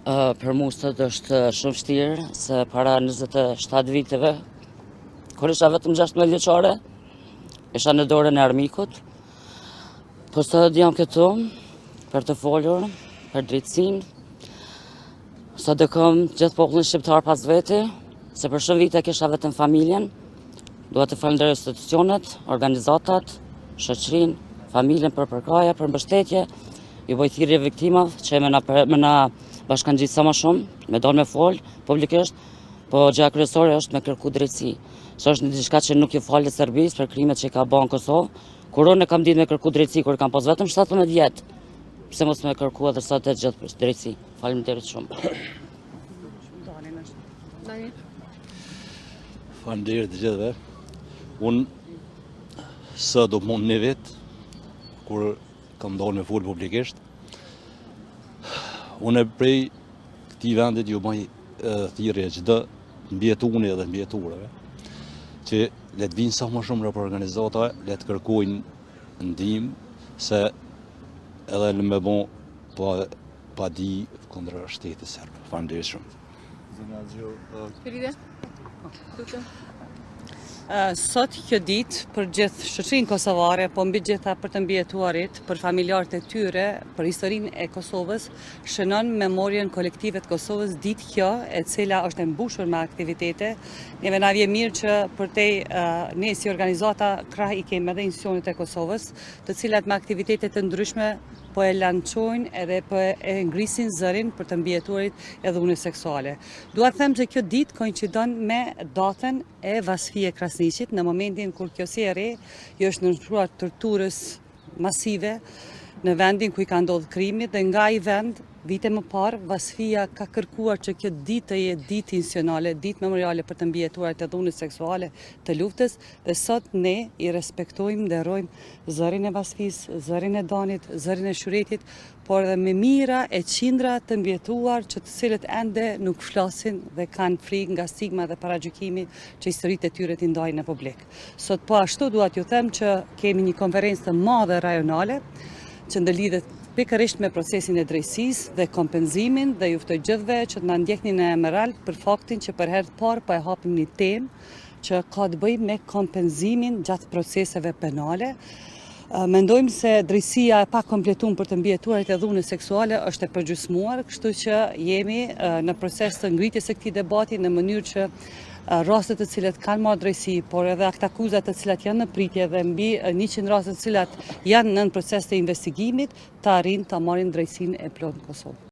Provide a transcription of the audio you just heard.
Për mu sot është shumë vështirë, se para 27 viteve, kur isha vetëm 16 vjeçare, isha në dorën e armikut, po sot jam këtu për të folur për drejtësinë. Sot do kam gjithë popullin shqiptar pas veti, se për shumë vite kisha vetëm familjen. Dua të falenderoj institucionet, organizatat, shoqërinë, familjen për përkraje, për mbështetje, ju bëj thirrje viktimave që më na bashkangjitë sa më shumë, me dalë me fol publikisht, po gjëja kryesore është me kërku drejtësi. Që është një diçka që nuk ju falet Serbisë për krimet që ka bën në Kosovë. Kur unë kam ditë me kërku drejtësi kur kam pas vetëm 17 vjet. Pse mos më kërku edhe sot të gjithë drejtësi. Faleminderit shumë. Faleminderit të gjithëve. Unë së do mund një vit, kur kam dalë me fol publikisht, unë prej këtij vendit ju bëj thirrje çdo mbijetuni edhe mbijeturave që le të vinë sa më shumë rreth organizata, le të kërkojnë ndihmë, se edhe në me bon pa di kundër shtetit serb. Faleminderit shumë. Sot kjo ditë për gjithë shoqërinë kosovare, po mbi gjitha për të mbijetuarit, për familjarët e tyre, për historinë e Kosovës, shënon memorien kolektive të Kosovës, ditë kjo e cila është e mbushur me aktivitete. Neve na vjen mirë që përtej ne si organizata krah i kemi edhe institucionet e Kosovës, të cilat me aktivitete të ndryshme po e lançojnë edhe po e ngrisin zërin për të mbijetuarit edhe dhunës seksuale. Dua të them se kjo ditë koincidon me datën e Vasfije Krasniqit, në momentin kur kjo si e re jo është nënshkruar torturës masive në vendin ku i ka ndodhur krimi, dhe nga ai vend vite më parë Vasfija ka kërkuar që kjo ditë të jetë ditë institucionale, ditë memoriale për të mbijetuarit e dhunës seksuale të luftës, dhe sot ne i respektojmë, nderojmë zërin e Vasfisë, zërin e Danit, zërin e Shuretit, por edhe me mira e qindra të mbijetuar që të cilët ende nuk flasin dhe kanë frikë nga stigma dhe paragjykimi që historitë e tyre t'i ndajnë në publik. Sot po ashtu dua t'ju them që kemi një konferencë të madhe rajonale që ndëlidhet pikërisht me procesin e drejtësisë dhe kompenzimin, dhe ju ftoj gjithëve që të na ndjekni në Emerald për faktin që për herë të parë po e hapim një temë që ka të bëjë me kompenzimin gjatë proceseve penale. Mendojmë se drejtësia e pa kompletuar për të mbijetuarit e dhunës seksuale është e përgjysmuar, kështu që jemi në proces të ngritjes së këtij debati në mënyrë që rastet të cilat kanë marrë drejtësi, por edhe aktakuzat të cilat janë në pritje dhe mbi 100 raste të cilat janë në proces të investigimit, të arrijnë ta marrin drejtësinë e plotë në Kosovë.